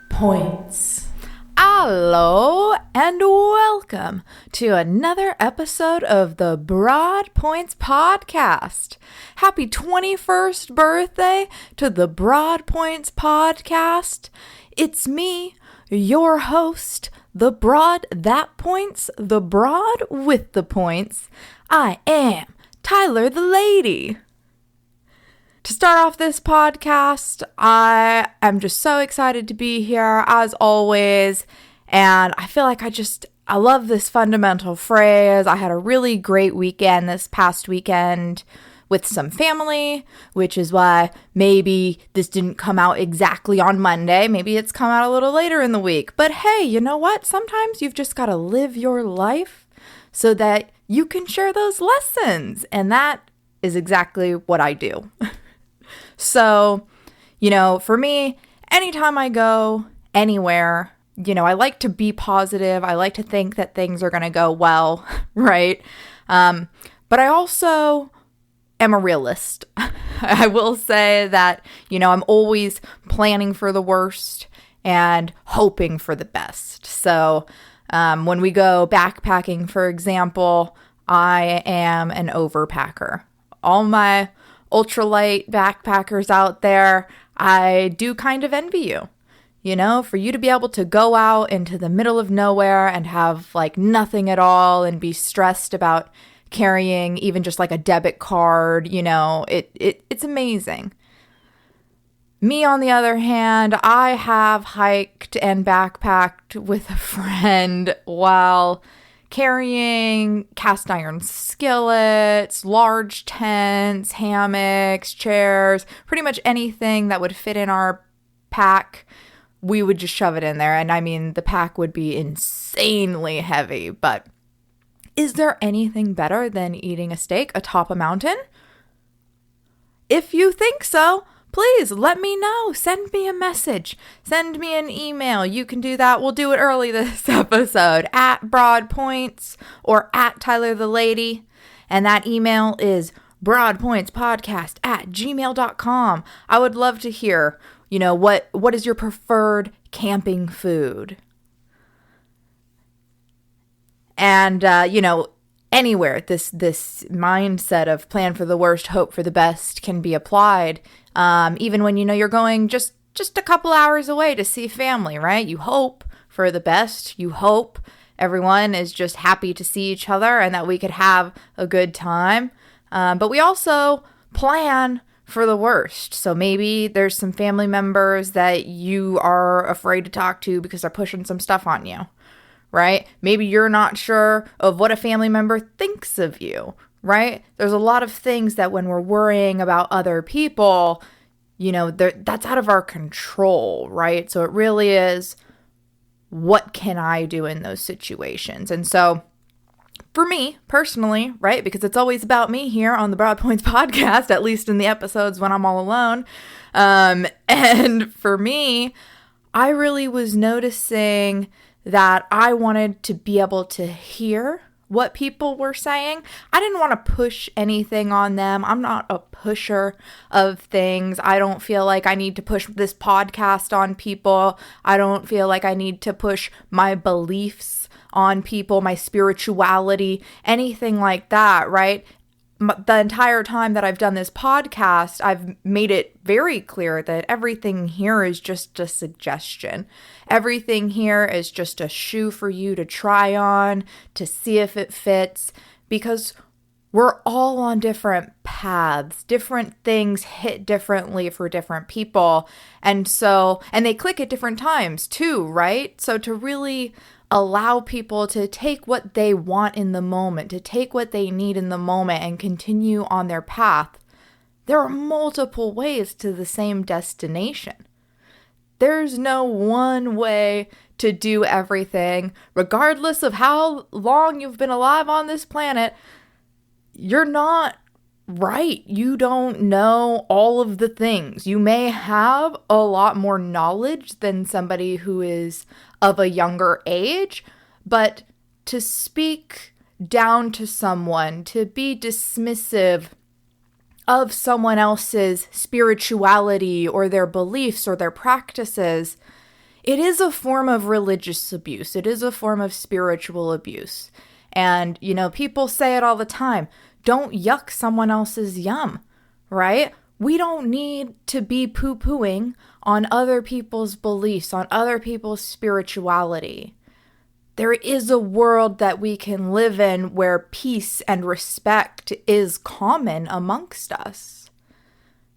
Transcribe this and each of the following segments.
Points. Hello and welcome to another episode of the Broad Points Podcast. Happy 21st birthday to the Broad Points Podcast. It's me, your host, the Broad That Points, the Broad with the Points. I am Tyler the Lady. To start off this podcast, I am just so excited to be here, as always, and I feel like I love this fundamental phrase. I had a really great weekend this past weekend with some family, which is why maybe this didn't come out exactly on Monday. Maybe it's come out a little later in the week. But hey, you know what? Sometimes you've just got to live your life so that you can share those lessons, and that is exactly what I do. So, for me, anytime I go anywhere, I like to be positive. I like to think that things are going to go well, right? But I also am a realist. I will say that, I'm always planning for the worst and hoping for the best. So, when we go backpacking, for example, I am an overpacker. All my ultralight backpackers out there, I do kind of envy you. For you to be able to go out into the middle of nowhere and have nothing at all and be stressed about carrying even just a debit card, it's amazing. Me, on the other hand, I have hiked and backpacked with a friend while carrying cast iron skillets, large tents, hammocks, chairs, pretty much anything that would fit in our pack. We would just shove it in there. And I mean, the pack would be insanely heavy, but is there anything better than eating a steak atop a mountain? If you think so, please let me know. Send me a message. Send me an email. You can do that. We'll do it early this episode at Broadpoints or at Tyler the Lady. And that email is broadpointspodcast@gmail.com. I would love to hear, what is your preferred camping food? And, anywhere this mindset of plan for the worst, hope for the best can be applied. Even when you're going just a couple hours away to see family, right? You hope for the best. You hope everyone is just happy to see each other and that we could have a good time. But we also plan for the worst. So maybe there's some family members that you are afraid to talk to because they're pushing some stuff on you, right? Maybe you're not sure of what a family member thinks of you, right? There's a lot of things that when we're worrying about other people, that's out of our control, right? So it really is, what can I do in those situations? And so for me personally, right, because it's always about me here on the Broad Points Podcast, at least in the episodes when I'm all alone. And for me, I really was noticing that I wanted to be able to hear what people were saying. I didn't want to push anything on them. I'm not a pusher of things. I don't feel like I need to push this podcast on people. I don't feel like I need to push my beliefs on people, my spirituality, anything like that, right? The entire time that I've done this podcast, I've made it very clear that everything here is just a suggestion. Everything here is just a shoe for you to try on, to see if it fits, because we're all on different paths. Different things hit differently for different people. And they click at different times too, right? So to really allow people to take what they want in the moment, to take what they need in the moment and continue on their path, there are multiple ways to the same destination. There's no one way to do everything, regardless of how long you've been alive on this planet. You're not right, you don't know all of the things. You may have a lot more knowledge than somebody who is of a younger age, but to speak down to someone, to be dismissive of someone else's spirituality or their beliefs or their practices, it is a form of religious abuse. It is a form of spiritual abuse. And, people say it all the time. Don't yuck someone else's yum, right? We don't need to be poo-pooing on other people's beliefs, on other people's spirituality. There is a world that we can live in where peace and respect is common amongst us.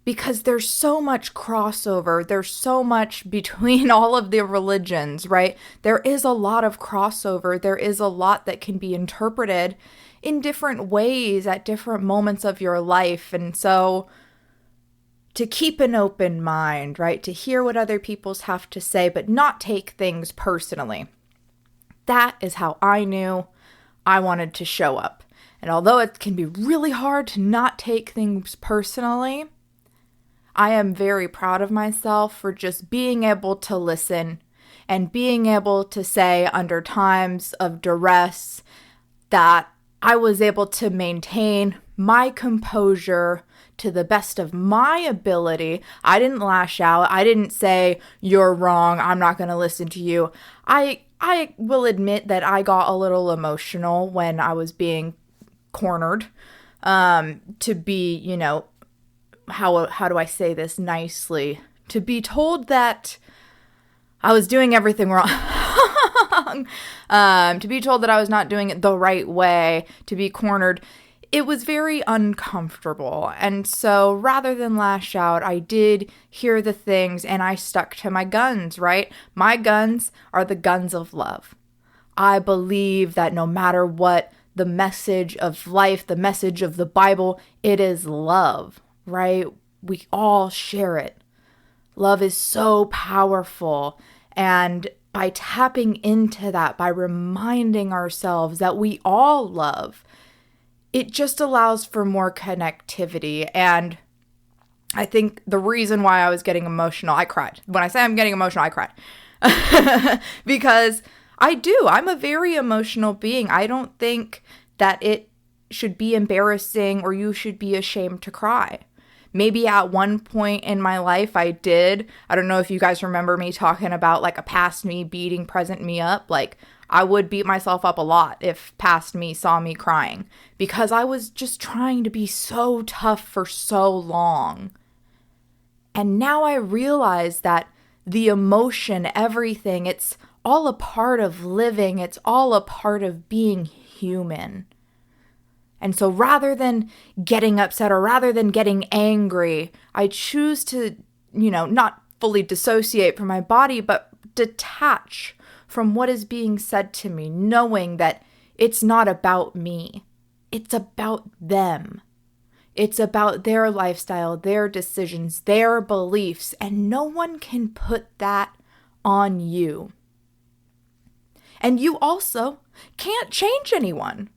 Because there's so much crossover, there's so much between all of the religions, right? There is a lot of crossover, there is a lot that can be interpreted in different ways at different moments of your life. And so to keep an open mind, right? To hear what other people have to say, but not take things personally. That is how I knew I wanted to show up. And although it can be really hard to not take things personally, I am very proud of myself for just being able to listen and being able to say under times of duress that I was able to maintain my composure to the best of my ability. I didn't lash out. I didn't say, you're wrong, I'm not going to listen to you. I will admit that I got a little emotional when I was being cornered to be, how do I say this nicely? To be told that I was doing everything wrong. To be told that I was not doing it the right way, to be cornered, it was very uncomfortable. And so rather than lash out, I did hear the things and I stuck to my guns, right? My guns are the guns of love. I believe that no matter what the message of life, the message of the Bible, it is love, right? We all share it. Love is so powerful. And by tapping into that, by reminding ourselves that we all love, it just allows for more connectivity. And I think the reason why I was getting emotional, I cried. When I say I'm getting emotional, I cried. Because I'm a very emotional being. I don't think that it should be embarrassing or you should be ashamed to cry. Maybe at one point in my life I did. I don't know if you guys remember me talking about like a past me beating present me up. Like I would beat myself up a lot if past me saw me crying because I was just trying to be so tough for so long. And now I realize that the emotion, everything, it's all a part of living. It's all a part of being human. And so rather than getting upset or rather than getting angry, I choose to, not fully dissociate from my body, but detach from what is being said to me, knowing that it's not about me. It's about them. It's about their lifestyle, their decisions, their beliefs, and no one can put that on you. And you also can't change anyone.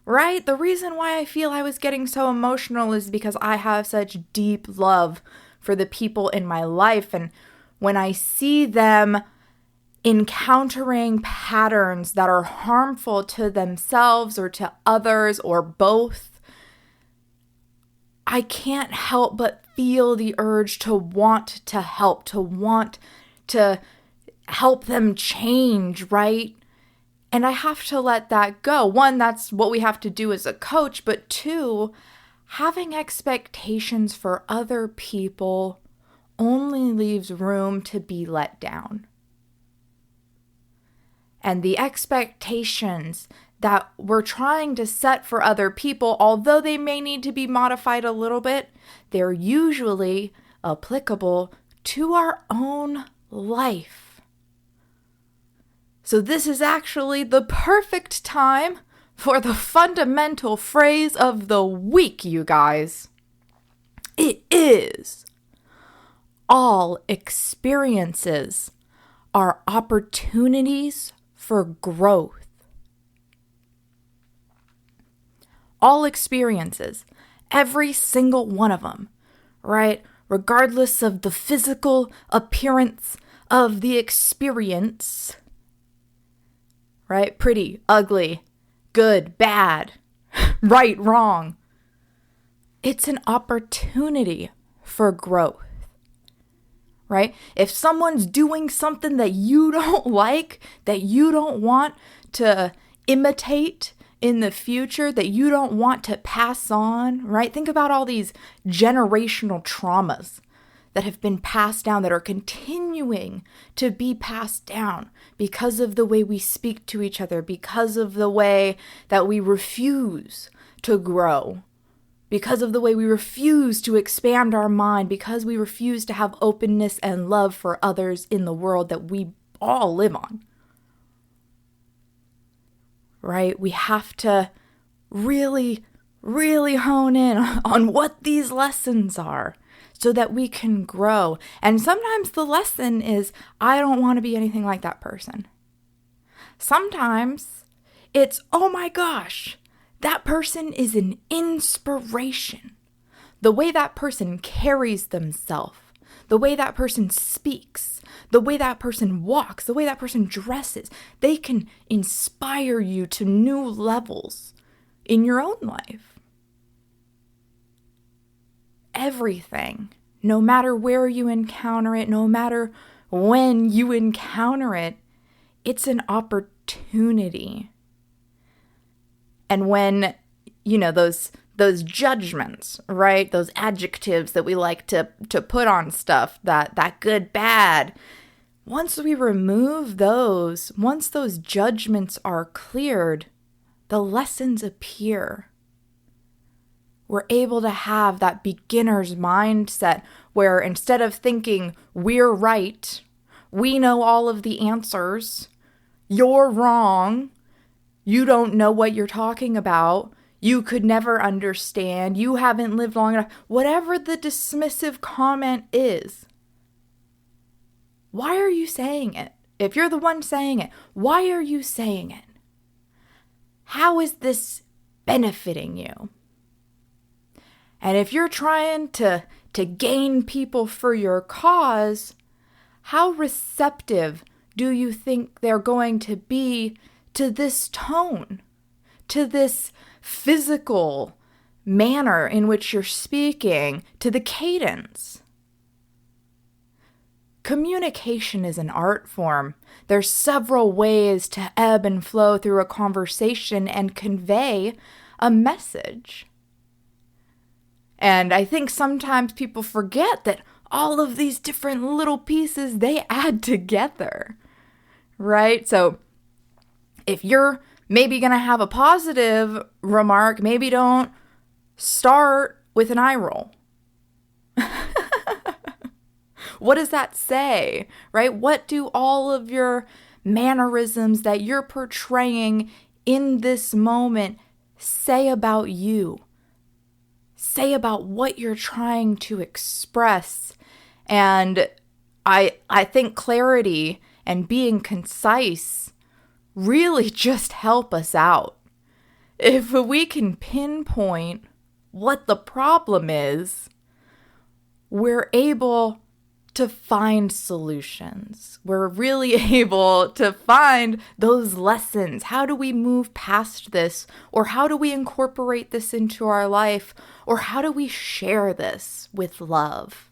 Right? The reason why I feel I was getting so emotional is because I have such deep love for the people in my life. And when I see them encountering patterns that are harmful to themselves or to others or both, I can't help but feel the urge to want to help, to want to help them change, right? And I have to let that go. One, that's what we have to do as a coach. But two, having expectations for other people only leaves room to be let down. And the expectations that we're trying to set for other people, although they may need to be modified a little bit, they're usually applicable to our own life. So this is actually the perfect time for the fundamental phrase of the week, you guys. It is, all experiences are opportunities for growth. All experiences. Every single one of them, right? Regardless of the physical appearance of the experience, right? Pretty, ugly, good, bad, right, wrong. It's an opportunity for growth, right? If someone's doing something that you don't like, that you don't want to imitate in the future, that you don't want to pass on, right? Think about all these generational traumas that have been passed down, that are continuing to be passed down because of the way we speak to each other, because of the way that we refuse to grow, because of the way we refuse to expand our mind, because we refuse to have openness and love for others in the world that we all live on. Right? We have to really, really hone in on what these lessons are so that we can grow. And sometimes the lesson is, I don't want to be anything like that person. Sometimes it's, oh my gosh, that person is an inspiration. The way that person carries themselves, the way that person speaks, the way that person walks, the way that person dresses, they can inspire you to new levels in your own life. Everything, no matter where you encounter it, no matter when you encounter it, it's an opportunity. And when, those judgments, right? Those adjectives that we like to put on stuff, that good, bad. Once we remove those, once those judgments are cleared, the lessons appear. We're able to have that beginner's mindset where instead of thinking we're right, we know all of the answers, you're wrong, you don't know what you're talking about, you could never understand, you haven't lived long enough, whatever the dismissive comment is. Why are you saying it? If you're the one saying it, why are you saying it? How is this benefiting you? And if you're trying to gain people for your cause, how receptive do you think they're going to be to this tone, to this physical manner in which you're speaking, to the cadence? Communication is an art form. There's several ways to ebb and flow through a conversation and convey a message. And I think sometimes people forget that all of these different little pieces, they add together, right? So if you're maybe going to have a positive remark, maybe don't start with an eye roll. What does that say, right? What do all of your mannerisms that you're portraying in this moment say about you? Say about what you're trying to express. And I think clarity and being concise really just help us out. If we can pinpoint what the problem is, we're able to find solutions. We're really able to find those lessons. How do we move past this? Or how do we incorporate this into our life? Or how do we share this with love?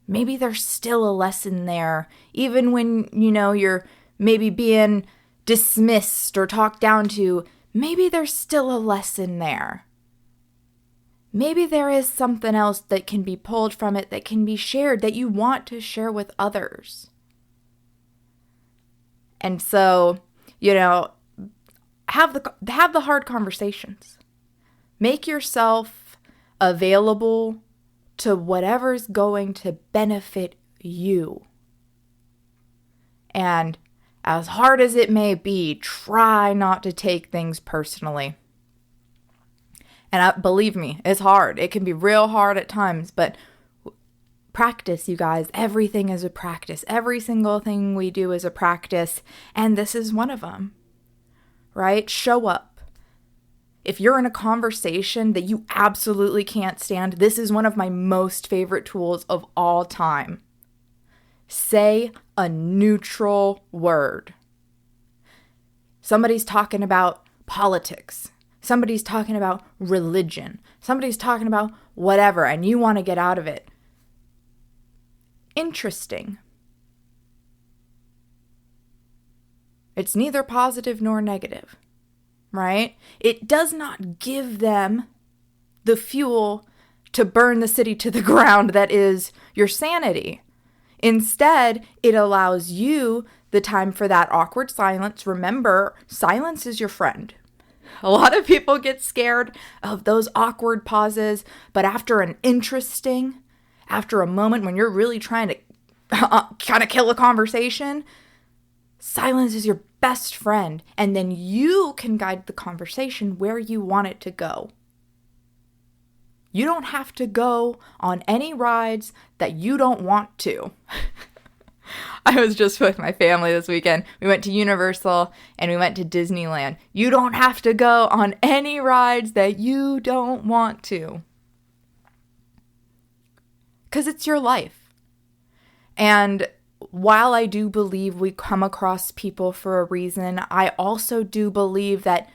Maybe there's still a lesson there, even when, you're maybe being dismissed or talked down to. Maybe there's still a lesson there. Maybe there is something else that can be pulled from it, that can be shared, that you want to share with others. And so, have the hard conversations. Make yourself available to whatever's going to benefit you. And as hard as it may be, try not to take things personally. And believe me, it's hard. It can be real hard at times, but practice, you guys. Everything is a practice. Every single thing we do is a practice, and this is one of them, right? Show up. If you're in a conversation that you absolutely can't stand, this is one of my most favorite tools of all time. Say a neutral word. Somebody's talking about politics. Somebody's talking about religion. Somebody's talking about whatever, and you want to get out of it. Interesting. It's neither positive nor negative, right? It does not give them the fuel to burn the city to the ground that is your sanity. Instead, it allows you the time for that awkward silence. Remember, silence is your friend. A lot of people get scared of those awkward pauses, but after a moment when you're really trying to kind of kill a conversation, silence is your best friend, and then you can guide the conversation where you want it to go. You don't have to go on any rides that you don't want to. I was just with my family this weekend. We went to Universal and we went to Disneyland. You don't have to go on any rides that you don't want to. Because it's your life. And while I do believe we come across people for a reason, I also do believe that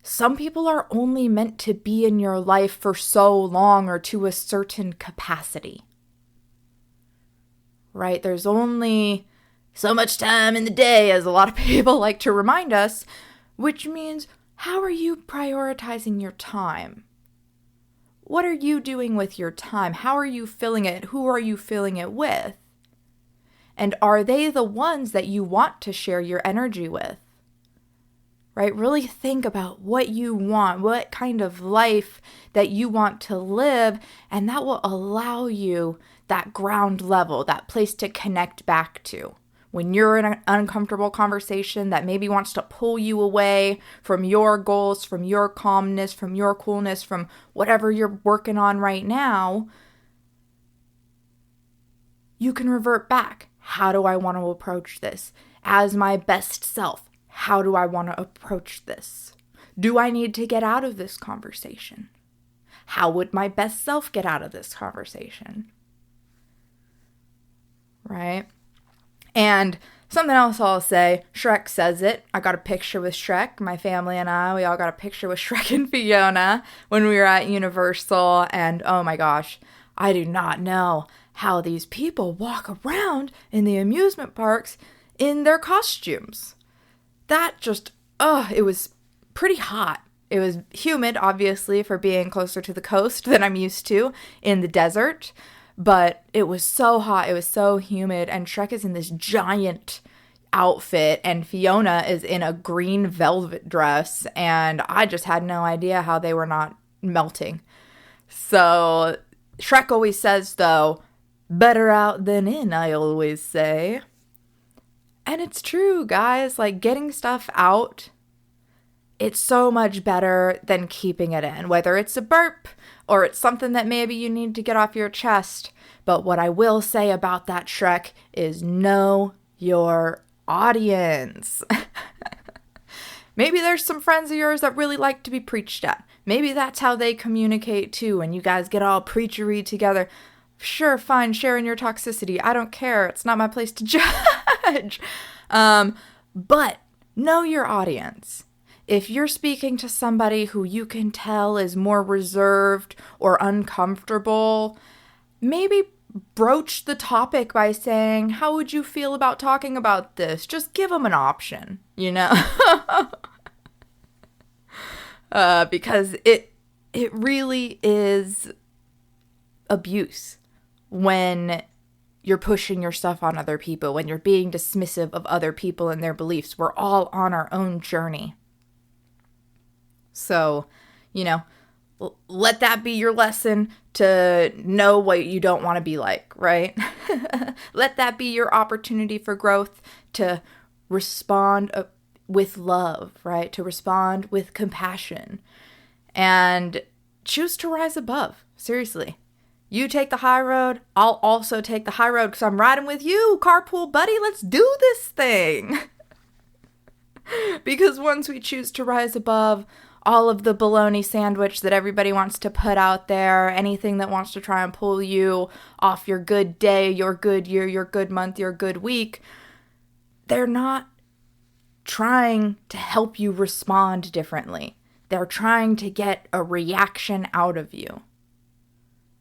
some people are only meant to be in your life for so long or to a certain capacity. Right? There's only so much time in the day, as a lot of people like to remind us, which means, how are you prioritizing your time? What are you doing with your time? How are you filling it? Who are you filling it with? And are they the ones that you want to share your energy with? Right? Really think about what you want, what kind of life that you want to live, and that will allow you that ground level, that place to connect back to. When you're in an uncomfortable conversation that maybe wants to pull you away from your goals, from your calmness, from your coolness, from whatever you're working on right now, you can revert back. How do I want to approach this? As my best self, how do I want to approach this? Do I need to get out of this conversation? How would my best self get out of this conversation? Right? And something else I'll say, Shrek says it. I got a picture with Shrek. My family and we all got a picture with Shrek and Fiona when we were at Universal. And oh my gosh, I do not know how these people walk around in the amusement parks in their costumes. That just, it was pretty hot. It was humid, obviously, for being closer to the coast than I'm used to in the desert. But it was so hot, it was so humid, and Shrek is in this giant outfit, and Fiona is in a green velvet dress, and I just had no idea how they were not melting. So Shrek always says, though, better out than in, I always say. And it's true, guys, like getting stuff out, it's so much better than keeping it in, whether it's a burp or it's something that maybe you need to get off your chest. But what I will say about that, Shrek, is know your audience. Maybe there's some friends of yours that really like to be preached at. Maybe that's how they communicate too, and you guys get all preachery together. Sure, fine, sharing your toxicity. I don't care. It's not my place to judge. But know your audience. If you're speaking to somebody who you can tell is more reserved or uncomfortable, maybe broach the topic by saying, how would you feel about talking about this? Just give them an option, you know? Because it really is abuse when you're pushing your stuff on other people, when you're being dismissive of other people and their beliefs. We're all on our own journey. So, you know, let that be your lesson to know what you don't want to be like, right? Let that be your opportunity for growth, to respond with love, right? To respond with compassion and choose to rise above. Seriously. You take the high road, I'll also take the high road because I'm riding with you, carpool buddy. Let's do this thing. Because once we choose to rise above, all of the bologna sandwich that everybody wants to put out there, anything that wants to try and pull you off your good day, your good year, your good month, your good week, they're not trying to help you respond differently. They're trying to get a reaction out of you.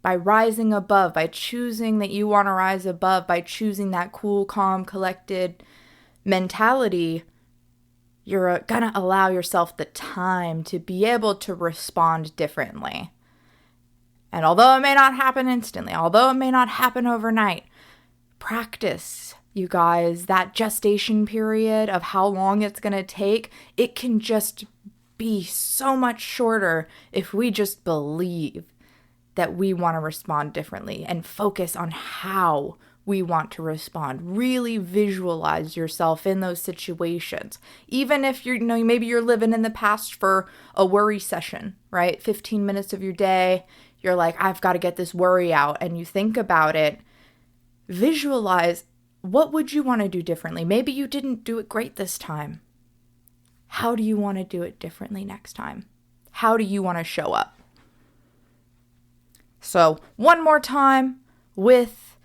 By rising above, by choosing that you want to rise above, by choosing that cool, calm, collected mentality, you're going to allow yourself the time to be able to respond differently. And although it may not happen instantly, although it may not happen overnight, practice, you guys. That gestation period of how long it's going to take, it can just be so much shorter if we just believe that we want to respond differently and focus on how we want to respond. Really visualize yourself in those situations. Even if maybe you're living in the past for a worry session, right? 15 minutes of your day, you're like, I've got to get this worry out. And you think about it, visualize, what would you want to do differently? Maybe you didn't do it great this time. How do you want to do it differently next time? How do you want to show up? So one more time with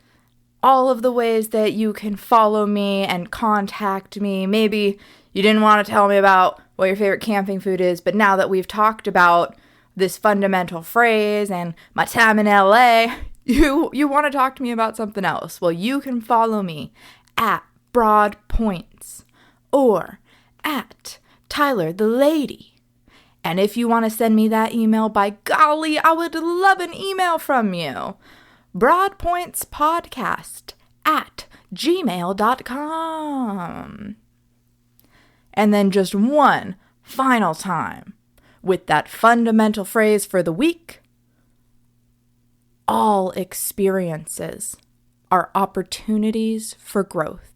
all of the ways that you can follow me and contact me. Maybe you didn't want to tell me about what your favorite camping food is, but now that we've talked about this fundamental phrase and my time in LA, you want to talk to me about something else. Well, you can follow me at Broad Points or at Tyler the Lady. And if you want to send me that email, by golly, I would love an email from you. broadpointspodcast@gmail.com. And then just one final time with that fundamental phrase for the week. All experiences are opportunities for growth.